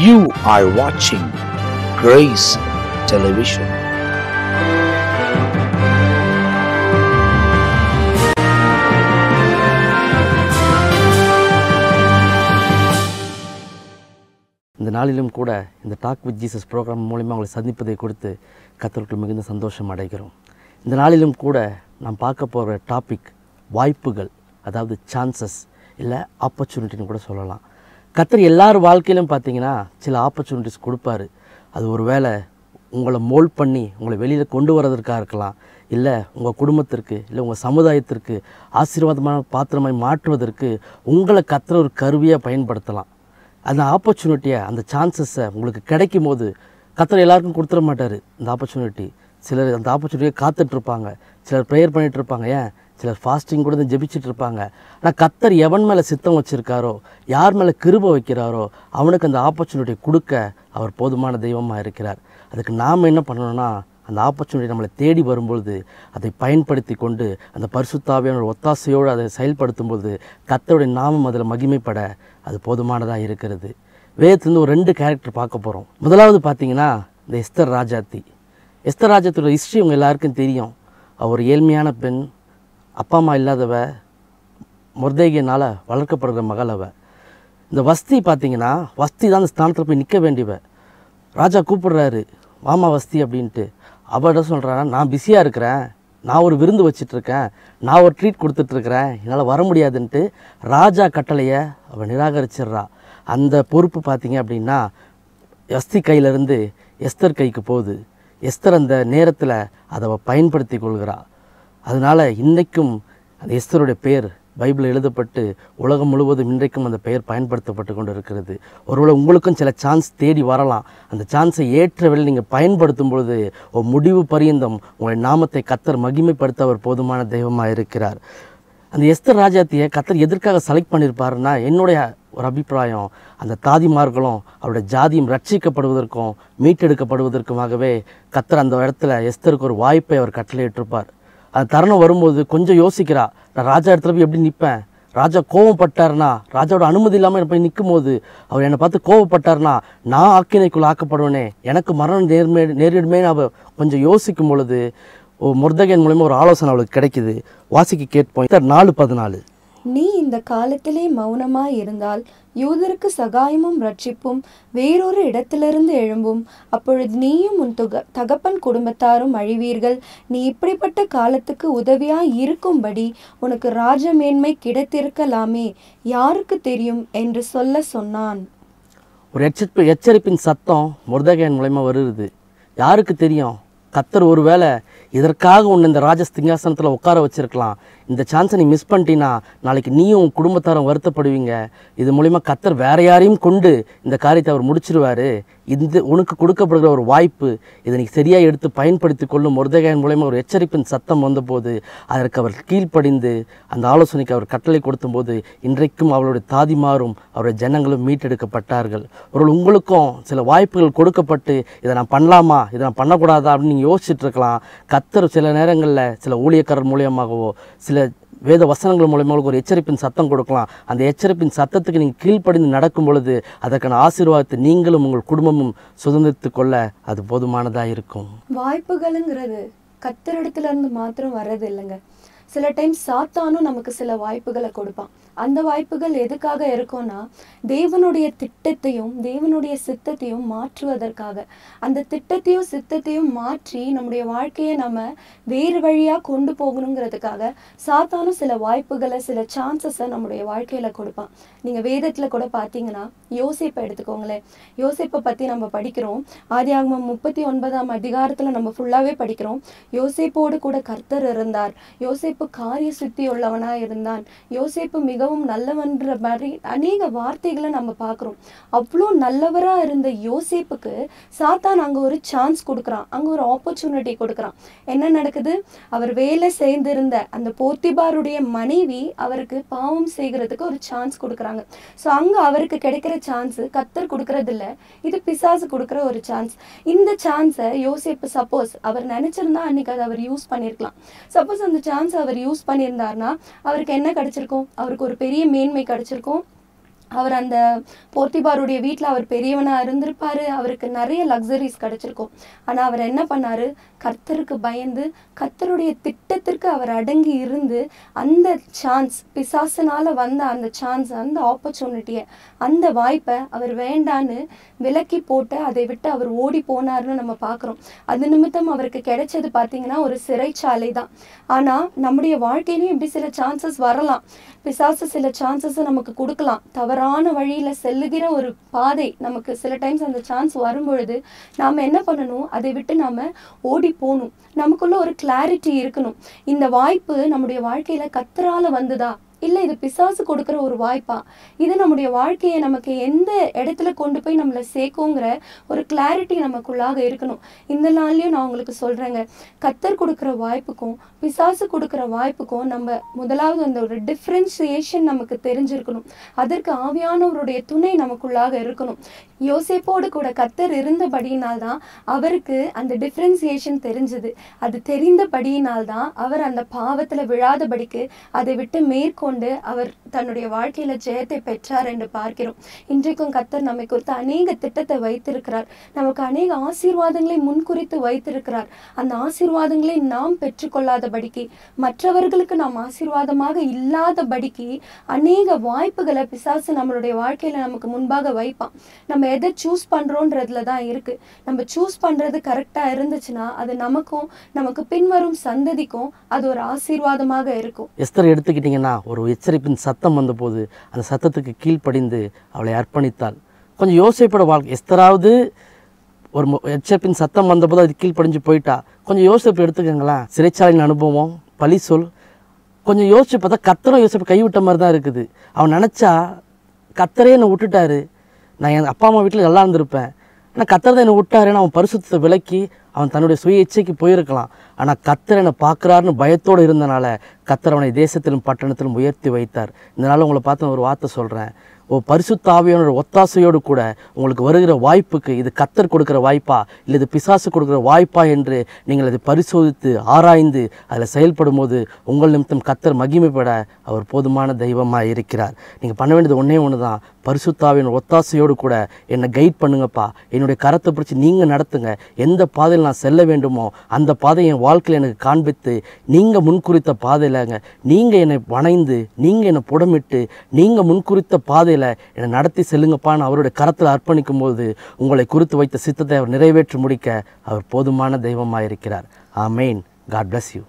You are watching Grace Television. இந்த நாளிலும் கூட இந்த டாக் வித் ஜீசஸ் ப்ரோக்ராம் மூலிமா உங்களை சந்திப்பதை கொடுத்து கர்த்தருக்குள் மிகுந்த சந்தோஷம் அடைகிறோம். இந்த நாளிலும் கூட நாம் பார்க்க போகிற டாபிக் வாய்ப்புகள், அதாவது சான்சஸ் இல்லை ஆப்பர்ச்சுனிட்டின்னு கூட சொல்லலாம். கர்த்தர் எல்லார் வாழ்க்கையிலும் பார்த்தீங்கன்னா சில ஆப்பர்ச்சுனிட்டிஸ் கொடுப்பாரு. அது ஒரு வேளை உங்களை மோல்ட் பண்ணி உங்களை வெளியில் கொண்டு வரதற்காக இருக்கலாம், இல்லை உங்கள் குடும்பத்திற்கு இல்லை உங்கள் சமுதாயத்திற்கு ஆசீர்வாதமான பாத்திரமாய் மாற்றுவதற்கு உங்களை கர்த்தர் ஒரு கருவியாக பயன்படுத்தலாம். அந்த ஆப்பர்ச்சுனிட்டியை, அந்த சான்சஸை உங்களுக்கு கிடைக்கும் போது கர்த்தர் எல்லாருக்கும் கொடுத்துட மாட்டார். இந்த ஆப்பர்ச்சுனிட்டி சிலர் அந்த ஆப்பர்ச்சுனிட்டியை காத்துட்ருப்பாங்க, சிலர் ப்ரேயர் பண்ணிகிட்ருப்பாங்க, ஏன் சிலர் ஃபாஸ்டிங் கூட ஜெபிச்சுட்டு இருப்பாங்க. ஆனால் கர்த்தர் எவன் மேலே சித்தம் வச்சுருக்காரோ, யார் மேலே கிருபை வைக்கிறாரோ அவனுக்கு அந்த ஆப்பர்ச்சுனிட்டியை கொடுக்க அவர் போதுமான தெய்வமாக இருக்கிறார். அதுக்கு நாம் என்ன பண்ணணும்னா, அந்த ஆப்பர்ச்சுனிட்டி நம்மளை தேடி வரும்பொழுது அதை பயன்படுத்தி கொண்டு அந்த பரிசுத்த ஆவியானவருடைய ஒத்தாசையோடு அதை செயல்படுத்தும்போது கர்த்தருடைய நாமம் அதில் மகிமைப்பட அது போதுமானதாக இருக்கிறது. வேதத்துலேருந்து ஒரு 2 கேரக்டர் பார்க்க போகிறோம். முதலாவது பார்த்தீங்கன்னா இந்த எஸ்தர் ராஜாத்தி. எஸ்தர் ராஜாத்தியோட ஹிஸ்ட்ரி உங்கள் எல்லாருக்கும் தெரியும். அவர் ஏழ்மையான பெண், அப்பா அம்மா இல்லாதவ, மொர்தேகியனால் வளர்க்கப்படுற மகள் அவ. இந்த வஸ்தி பார்த்தீங்கன்னா, வஸ்தி தான் அந்த ஸ்தானத்தில் போய் நிற்க வேண்டியவ. ராஜா கூப்பிடுறாரு, வாமா வஸ்தி அப்படின்ட்டு. அவட சொல்கிறான், நான் பிஸியாக இருக்கிறேன், நான் ஒரு விருந்து வச்சிட்ருக்கேன், நான் ஒரு ட்ரீட் கொடுத்துட்ருக்கிறேன், என்னால் வர முடியாதுன்ட்டு ராஜா கட்டளையை அவள் நிராகரிச்சிட்றா. அந்த பொறுப்பு பார்த்தீங்க அப்படின்னா வஸ்தி கையிலேருந்து எஸ்தர் கைக்கு போகுது. எஸ்தர் அந்த நேரத்தில் அதை அவள் பயன்படுத்தி கொள்கிறா. அதனால் இன்றைக்கும் அந்த எஸ்தருடைய பெயர் பைபிளில் எழுதப்பட்டு உலகம் முழுவதும் இன்றைக்கும் அந்த பெயர் பயன்படுத்தப்பட்டு கொண்டு இருக்கிறது. ஒருவேளை உங்களுக்கும் சில சான்ஸ் தேடி வரலாம். அந்த சான்ஸை ஏற்ற வேளை நீங்கள் பயன்படுத்தும் பொழுது ஒரு முடிவு பரியந்தம் உங்களுடைய நாமத்தை கர்த்தர் மகிமைப்படுத்த அவர் போதுமான தெய்வமாக இருக்கிறார். அந்த எஸ்தர் ராஜாத்தியை கர்த்தர் எதற்காக செலக்ட் பண்ணியிருப்பாருன்னா, என்னுடைய ஒரு அபிப்பிராயம், அந்த தாதிமார்களும் அவருடைய ஜாதியும் ரட்சிக்கப்படுவதற்கும் மீட்டெடுக்கப்படுவதற்குமாகவே கர்த்தர் அந்த இடத்துல எஸ்தருக்கு ஒரு வாய்ப்பை அவர் கட்டளையிட்டிருப்பார். அந்த தருணம் வரும்போது கொஞ்சம் யோசிக்கிறா, நான் ராஜா இடத்துல போய் எப்படி நிற்பேன், ராஜா கோவப்பட்டார்னா, ராஜாவோட அனுமதி இல்லாமல் போய் நிற்கும் போது அவர் என்னை பார்த்து கோவப்பட்டார்னா நான் ஆக்கினைக்குள் ஆக்கப்படுவேனே, எனக்கு மரணம் நேரிடுமேன்னு அவள் கொஞ்சம் யோசிக்கும் பொழுது மொர்தெகாய் மூலமா ஒரு ஆலோசனை அவளுக்கு கிடைக்குது. வாசிக்க கேட்போம். 4:14. நீ இந்த காலத்திலே மௌனமாய் இருந்தால் யூதருக்கு சகாயமும் ரட்சிப்பும் வேறொரு இடத்திலிருந்து எழும்பும். அப்பொழுது நீயும் உன் தகப்பன் குடும்பத்தாரும் அழிவீர்கள். நீ இப்படிப்பட்ட காலத்துக்கு உதவியாய் இருக்கும்படி உனக்கு ராஜ மேன்மை கிடைத்திருக்கலாமே, யாருக்கு தெரியும் என்று சொன்னான். ஒரு எச்சரிப்பின் சத்தம் மொர்தெகாய் மூலமா வருது. யாருக்கு தெரியும்? கர்த்தர் ஒருவேளை இதற்காக உன்னை இந்த ராஜ சிங்காசனத்தில் உட்கார வச்சிருக்கலாம். இந்த சான்ஸை நீ மிஸ் பண்ணிட்டீன்னா நாளைக்கு நீயும் உன் குடும்பத்தாரும் வருத்தப்படுவீங்க. இது மூலிமா கர்த்தர் வேற யாரையும் கொண்டு இந்த காரியத்தை அவர் முடிச்சிருவார். இந்த உனக்கு கொடுக்கப்படுகிற ஒரு வாய்ப்பு, இதை நீ சரியாக எடுத்து பயன்படுத்தி கொள்ளும். மொர்தெகாய் மூலமா ஒரு எச்சரிப்பின் சத்தம் வந்தபோது அதற்கு அவர் கீழ்ப்படிந்து அந்த ஆலோசனைக்கு அவர் கட்டளை கொடுத்தபோது இன்றைக்கும் அவளுடைய தாதிமாரும் அவருடைய ஜனங்களும் மீட்டெடுக்கப்பட்டார்கள். ஒரு உங்களுக்கும் சில வாய்ப்புகள் கொடுக்கப்பட்டு இதை நான் பண்ணலாமா, இதை நான் பண்ணக்கூடாதா அப்படின்னு நீங்கள் யோசிச்சுட்டு இருக்கலாம். கர்த்தர் சில நேரங்களில் சில ஊழியக்காரர் மூலியமாகவோ சில வேத வசனங்கள் மூலமாக ஒரு எச்சரிப்பின் சத்தம் கொடுக்கலாம். அந்த எச்சரிப்பின் சத்தத்துக்கு நீங்கள் கீழ்ப்படிந்து நடக்கும் பொழுது அதற்கான ஆசீர்வாதத்தை நீங்களும் உங்கள் குடும்பமும் சுதந்திரித்து கொள்ள அது போதுமானதாக இருக்கும். வாய்ப்புகளுங்கிறது கர்த்தரிடத்துல இருந்து மாத்திரம் வர்றது இல்லைங்க. சில டைம் சாத்தானும் நமக்கு சில வாய்ப்புகளை கொடுப்பான். அந்த வாய்ப்புகள் எதுக்காக இருக்கும்னா, தேவனுடைய திட்டத்தையும் தேவனுடைய சித்தத்தையும் மாற்றுவதற்காக. அந்த திட்டத்தையும் சித்தத்தையும் மாற்றி நம்முடைய வாழ்க்கையை நம்ம வேறு வழியாக கொண்டு போகணுங்கிறதுக்காக சாத்தானும் சில வாய்ப்புகளை, சில சான்சஸை நம்முடைய வாழ்க்கையில கொடுப்பான். நீங்க வேதத்துல கூட பார்த்தீங்கன்னா யோசேப்பை எடுத்துக்கோங்களேன். யோசேப்பை பற்றி நம்ம படிக்கிறோம். ஆதியாகமம் 39ஆம் அதிகாரத்தில் நம்ம ஃபுல்லாகவே படிக்கிறோம். யோசேப்போடு கூட கர்த்தர் இருந்தார். யோசேப்பு காரிய சித்தி உள்ளவனாக இருந்தான். யோசேப்பு மிகவும் நல்லவன்ற மாதிரி அநேக வார்த்தைகளை நம்ம பார்க்குறோம். அவ்வளோ நல்லவராக இருந்த யோசேப்புக்கு சாத்தான் அங்கே ஒரு சான்ஸ் கொடுக்குறான், அங்கே ஒரு ஆப்பர்ச்சுனிட்டி கொடுக்குறான். என்ன நடக்குது? அவர் வேலை செய்திருந்த அந்த போத்திபாருடைய மனைவி அவருக்கு பாவம் செய்கிறதுக்கு ஒரு சான்ஸ் கொடுக்குறாங்க. ஸோ அங்கே அவருக்கு கிடைக்கிற சான்ஸ் கர்த்தர் கொடுக்கறது இல்லை, இது பிசாசு கொடுக்குற ஒரு சான்ஸ். இந்த சான்ஸை யோசேப்பு சப்போஸ் அவர் நினைச்சிருந்தா அன்னைக்கு அதை அவர் யூஸ் பண்ணியிருக்கலாம். சப்போஸ் அந்த சான்ஸ் அவர் யூஸ் பண்ணியிருந்தாருன்னா அவருக்கு என்ன கிடைச்சிருக்கும்? அவருக்கு ஒரு பெரிய மேன்மை கிடைச்சிருக்கும். அவர் அந்த போத்திபாருடைய வீட்டில் அவர் பெரியவனாக இருந்திருப்பாரு, அவருக்கு நிறைய லக்ஸரிஸ் கிடைச்சிருக்கும். ஆனால் அவர் என்ன பண்ணாரு, கர்த்தருக்கு பயந்து கர்த்தருடைய திட்டத்திற்கு அவர் அடங்கி இருந்து அந்த சான்ஸ், பிசாசுனால வந்த அந்த சான்ஸ், அந்த ஆப்பர்ச்சுனிட்டியை, அந்த வாய்ப்பை அவர் வேண்டான்னு விலக்கி போட்டு அதை விட்டு அவர் ஓடி போனார்னு நம்ம பார்க்குறோம். அது நிமித்தம் அவருக்கு கிடைச்சது பார்த்தீங்கன்னா ஒரு சிறைச்சாலை தான். ஆனால் நம்முடைய வாழ்க்கையிலும் இப்படி சில சான்சஸ் வரலாம். பிசாசு சில சான்சஸை நமக்கு கொடுக்கலாம். தவறான வழியில் செல்லுகிற ஒரு பாதை நமக்கு சில டைம்ஸ் அந்த சான்ஸ் வரும்பொழுது நாம் என்ன பண்ணணும், அதை விட்டு நாம் ஓடி போகணும். நமக்குள்ள ஒரு கிளாரிட்டி இருக்கணும். இந்த வாய்ப்பு நம்முடைய வாழ்க்கையில் கர்த்தரால வந்துதா, இல்லை இது பிசாசு கொடுக்குற ஒரு வாய்ப்பா, இது நம்முடைய வாழ்க்கையை நமக்கு எந்த இடத்துல கொண்டு போய் நம்மளை சேர்க்குங்கிற ஒரு கிளாரிட்டி நமக்குள்ளாக இருக்கணும். இந்த நாள்லையும் நான் உங்களுக்கு சொல்கிறேங்க, கர்த்தர் கொடுக்குற வாய்ப்புக்கும் பிசாசு கொடுக்குற வாய்ப்புக்கும் நம்ம முதலாவது அந்த ஒரு டிஃப்ரென்சியேஷன் நமக்கு தெரிஞ்சிருக்கணும். அதற்கு ஆவியானவருடைய துணை நமக்குள்ளாக இருக்கணும். யோசேப்போடு கூட கர்த்தர் இருந்தபடியினால்தான் அவருக்கு அந்த டிஃப்ரென்சியேஷன் தெரிஞ்சது. அது தெரிந்தபடியினால்தான் அவர் அந்த பாவத்தில் விழாதபடிக்கு அதை விட்டு மேற்கொண்டு அவர் தன்னுடைய வாழ்க்கையில ஜெயத்தை பெற்றார் என்று பார்க்கிறோம். இன்றைக்கும் கர்த்தர் நம்மை குறித்து அநேக திட்டத்தை வைத்திருக்கிறார். நமக்கு அநேக ஆசீர்வாதங்களை முன்குறித்து வைத்திருக்கிறார். அந்த ஆசீர்வாதங்களை நாம் பெற்றுக்கொள்ளாதபடிக்கு, மற்றவர்களுக்கு நாம் ஆசீர்வாதமாக இல்லாதபடிக்கு அநேக வாய்ப்புகளை பிசாசு நம்மளுடைய வாழ்க்கையில நமக்கு முன்பாக வைப்பான். நம்ம எதை சூஸ் பண்றோன்றதுல தான் இருக்கு. நம்ம சூஸ் பண்றது கரெக்டா இருந்துச்சுன்னா அது நமக்கும் நமக்கு பின்வரும் சந்ததிக்கும் அது ஒரு ஆசீர்வாதமாக இருக்கும். எஸ்தர் எடுத்துக்கிட்டிங்கன்னா ஒரு எச்சரிப்பின் சத்தம் வந்தபோது அந்த சத்தத்துக்கு கீழ்ப்படிந்து அவளை அர்ப்பணித்தாள். கொஞ்சம் யோசிப்போட வாழ்க்கை, எஸ்தராவது ஒரு எச்சரிப்பின் சத்தம் வந்தபோது அது கீழ்ப்படிஞ்சு போயிட்டா. கொஞ்சம் யோசிப்பு எடுத்துக்கங்களேன். சிறைச்சாலையின் அனுபவம், பழி சொல், கொஞ்சம் யோசிச்சு பார்த்தா கர்த்தரும் யோசிப்பு கைவிட்ட மாதிரி தான் இருக்குது. அவன் நினச்சா கர்த்தரே என்னை விட்டுட்டாரு, நான் என் அப்பா அம்மா வீட்டில் நல்லா இருந்திருப்பேன், ஆனால் கர்த்தர் தான் என்னை விட்டாருன்னு அவன் பரிசுத்தத்தை விலக்கி அவன் தன்னுடைய சுய இச்சைக்கு போயிருக்கலாம். ஆனால் கர்த்தர் என்னை பார்க்குறாருன்னு பயத்தோடு இருந்தனால கர்த்தர் அவனை தேசத்திலும் பட்டணத்திலும் உயர்த்தி வைத்தார். இதனால் உங்களை பார்த்து ஒரு வார்த்தை சொல்கிறேன், பரிசுத்த ஆவியானோட ஒத்தாசையோடு கூட உங்களுக்கு வருகிற வாய்ப்புக்கு இது கர்த்தர் கொடுக்குற வாய்ப்பா இல்லை இது பிசாசு கொடுக்குற வாய்ப்பா என்று நீங்கள் அதை பரிசோதித்து ஆராய்ந்து அதில் செயல்படும் போது உங்கள் நிமித்தம் கர்த்தர் மகிமைப்பட அவர் போதுமான தெய்வமாக இருக்கிறார். நீங்கள் பண்ண வேண்டியது ஒன்றே ஒன்று தான், பரிசுத்த ஆவியான ஒத்தாசையோடு கூட என்னை கைட் பண்ணுங்கப்பா, என்னுடைய கரத்தை பிடிச்சி நீங்கள் நடத்துங்க, எந்த பாதையில் நான் செல்ல வேண்டுமோ அந்த பாதையை என் வாழ்க்கையில் எனக்கு காண்பித்து நீங்கள் முன்குறித்த பாதையிலங்க நீங்கள் என்னை வணைந்து நீங்கள் என்னை புடமிட்டு நீங்கள் முன்குறித்த பாதையில் என்னை நடத்தி செல்லுங்கப்பான்னு அவருடைய கரத்தில் அர்ப்பணிக்கும் போது உங்களை குறித்து வைத்த சித்தத்தை அவர் நிறைவேற்றி முடிக்க அவர் போதுமான தெய்வமாக இருக்கிறார். ஆமேன். God bless you.